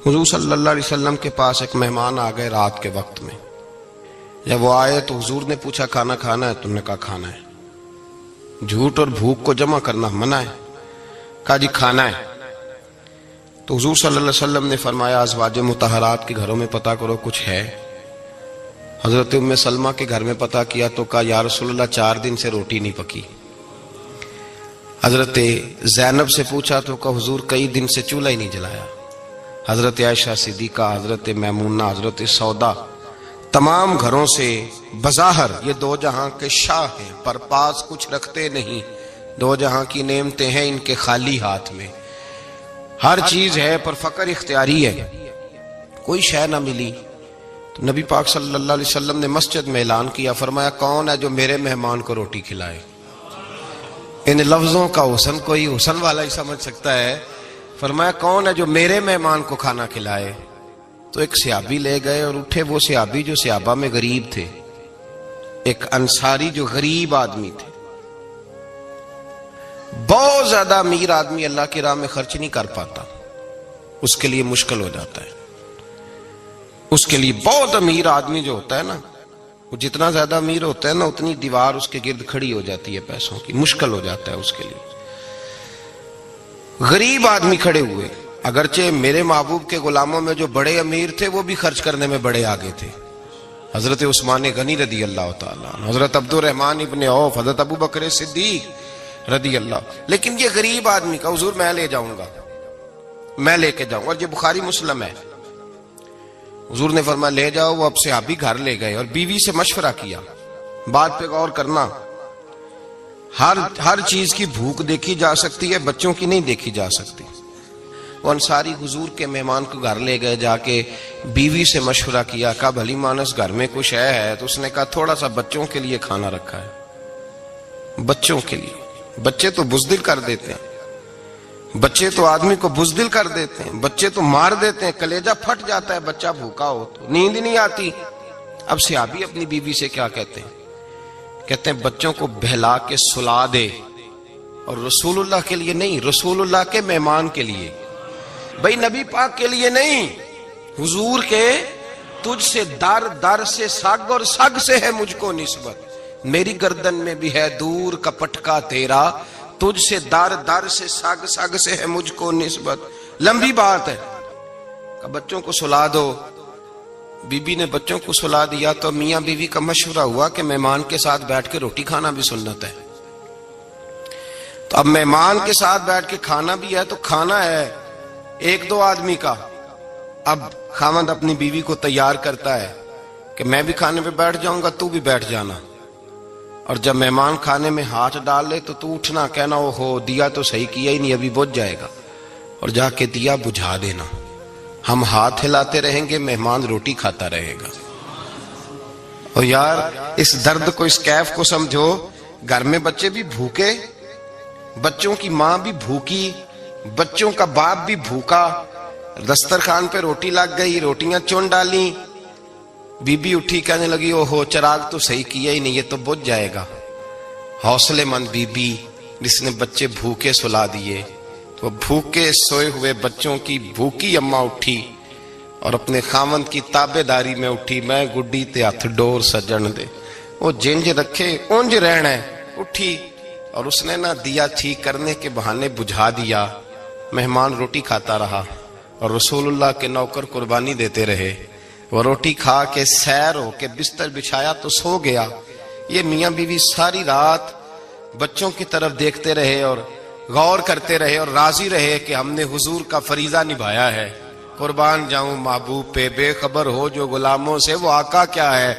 حضور صلی اللہ علیہ وسلم کے پاس ایک مہمان آ گئے رات کے وقت میں. جب وہ آئے تو حضور نے پوچھا کھانا کھانا ہے؟ تم نے کہا کھانا ہے. جھوٹ اور بھوک کو جمع کرنا منع ہے. کہا جی کھانا ہے. تو حضور صلی اللہ علیہ وسلم نے فرمایا ازواج مطہرات کے گھروں میں پتہ کرو کچھ ہے. حضرت ام سلمہ کے گھر میں پتہ کیا تو کہا یا رسول اللہ 4 دن سے روٹی نہیں پکی. حضرت زینب سے پوچھا تو کہا حضور کئی دن سے چولہا ہی نہیں جلایا. حضرت عائشہ صدیقہ، حضرت میمونہ، حضرت سودا، تمام گھروں سے بظاہر یہ دو جہاں کے شاہ ہیں پر پاس کچھ رکھتے نہیں. دو جہاں کی نعمتیں ہیں ان کے خالی ہاتھ میں. ہر چیز ہے پر فقر اختیاری ہے. کوئی شے نہ ملی تو نبی پاک صلی اللہ علیہ وسلم نے مسجد میں اعلان کیا، فرمایا کون ہے جو میرے مہمان کو روٹی کھلائے. ان لفظوں کا حسن کوئی حسن والا ہی سمجھ سکتا ہے. فرمایا کون ہے جو میرے مہمان کو کھانا کھلائے. تو ایک صحابی لے گئے اور اٹھے وہ صحابی جو صحابہ میں غریب تھے، ایک انصاری جو غریب آدمی تھے. بہت زیادہ امیر آدمی اللہ کی راہ میں خرچ نہیں کر پاتا، اس کے لیے مشکل ہو جاتا ہے. اس کے لیے بہت امیر آدمی جو ہوتا ہے نا، وہ جتنا زیادہ امیر ہوتا ہے نا اتنی دیوار اس کے گرد کھڑی ہو جاتی ہے پیسوں کی، مشکل ہو جاتا ہے اس کے لیے. غریب آدمی کھڑے ہوئے. اگرچہ میرے محبوب کے غلاموں میں جو بڑے امیر تھے وہ بھی خرچ کرنے میں بڑے آگے تھے. حضرت عثمان غنی رضی اللہ تعالیٰ عنہ، حضرت عبد الرحمن ابن عوف، حضرت ابو بکر صدیق رضی اللہ. لیکن یہ غریب آدمی کا حضور میں لے جاؤں گا، میں لے کے جاؤں. اور یہ بخاری مسلم ہے. حضور نے فرمایا لے جاؤ. وہ اب صحابی گھر لے گئے اور بیوی سے مشورہ کیا. بات پہ غور کرنا، ہر چیز کی بھوک دیکھی جا سکتی ہے، بچوں کی نہیں دیکھی جا سکتی. وہ انصاری حضور کے مہمان کو گھر لے گئے، جا کے بیوی سے مشورہ کیا. کہا بھلی مانس گھر میں کچھ ہے؟ تو اس نے کہا تھوڑا سا بچوں کے لیے کھانا رکھا ہے. بچوں کے لیے. بچے تو بزدل کر دیتے ہیں، بچے تو آدمی کو بزدل کر دیتے ہیں، بچے تو مار دیتے ہیں، کلیجہ پھٹ جاتا ہے بچہ بھوکا ہو تو، نیند نہیں آتی. اب صحابی اپنی بیوی سے کیا کہتے ہیں؟ کہتے ہیں بچوں کو بہلا کے سلا دے. اور رسول اللہ کے لیے نہیں، رسول اللہ کے مہمان کے لیے، بھئی نبی پاک کے لیے نہیں، حضور کے. تجھ سے در در سے سگ اور سگ سے ہے مجھ کو نسبت، میری گردن میں بھی ہے دور کا پٹکا تیرا. تجھ سے در در سے سگ سگ سے ہے مجھ کو نسبت. لمبی بات ہے. کہ بچوں کو سلا دو. بی بی نے بچوں کو سلا دیا تو میاں بیوی کا مشورہ ہوا کہ مہمان کے ساتھ بیٹھ کے روٹی کھانا بھی سنت ہے. تو اب مہمان کے ساتھ بیٹھ کے کھانا بھی ہے تو کھانا ہے 1-2 آدمی کا. اب خاوند اپنی بیوی کو تیار کرتا ہے کہ میں بھی کھانے پہ بیٹھ جاؤں گا، تو بھی بیٹھ جانا. اور جب مہمان کھانے میں ہاتھ ڈال لے تو اٹھنا، کہنا او ہو دیا تو صحیح کیا ہی نہیں، ابھی بجھ جائے گا. اور جا کے دیا بجھا دینا. ہم ہاتھ ہلاتے رہیں گے، مہمان روٹی کھاتا رہے گا. اور یار اس درد کو، اس کیف کو سمجھو. گھر میں بچے بھی بھوکے، بچوں کی ماں بھی بھوکی، بچوں کا باپ بھی بھوکا. دسترخوان پہ روٹی لگ گئی، روٹیاں چون ڈالی. بی بی اٹھی کہنے لگی او ہو چراغ تو صحیح کیا ہی نہیں، یہ تو بجھ جائے گا. حوصلے مند بی بی جس نے بچے بھوکے سلا دیے. تو بھوکے سوئے ہوئے بچوں کی بھوکی اماں اٹھی اور اپنے خاوند کی تابع داری میں اٹھی. میں گڈی تے ہاتھ ڈور سجن دے، وہ جنج رکھے اونج رہنا ہے. اٹھی اور اس نے نہ دیا ٹھیک کرنے کے بہانے بجھا دیا. مہمان روٹی کھاتا رہا اور رسول اللہ کے نوکر قربانی دیتے رہے. وہ روٹی کھا کے سیر ہو کے بستر بچھایا تو سو گیا. یہ میاں بیوی ساری رات بچوں کی طرف دیکھتے رہے اور غور کرتے رہے اور راضی رہے کہ ہم نے حضور کا فریضہ نبھایا ہے. قربان جاؤں محبوب پہ، بے خبر ہو جو غلاموں سے وہ آقا کیا ہے.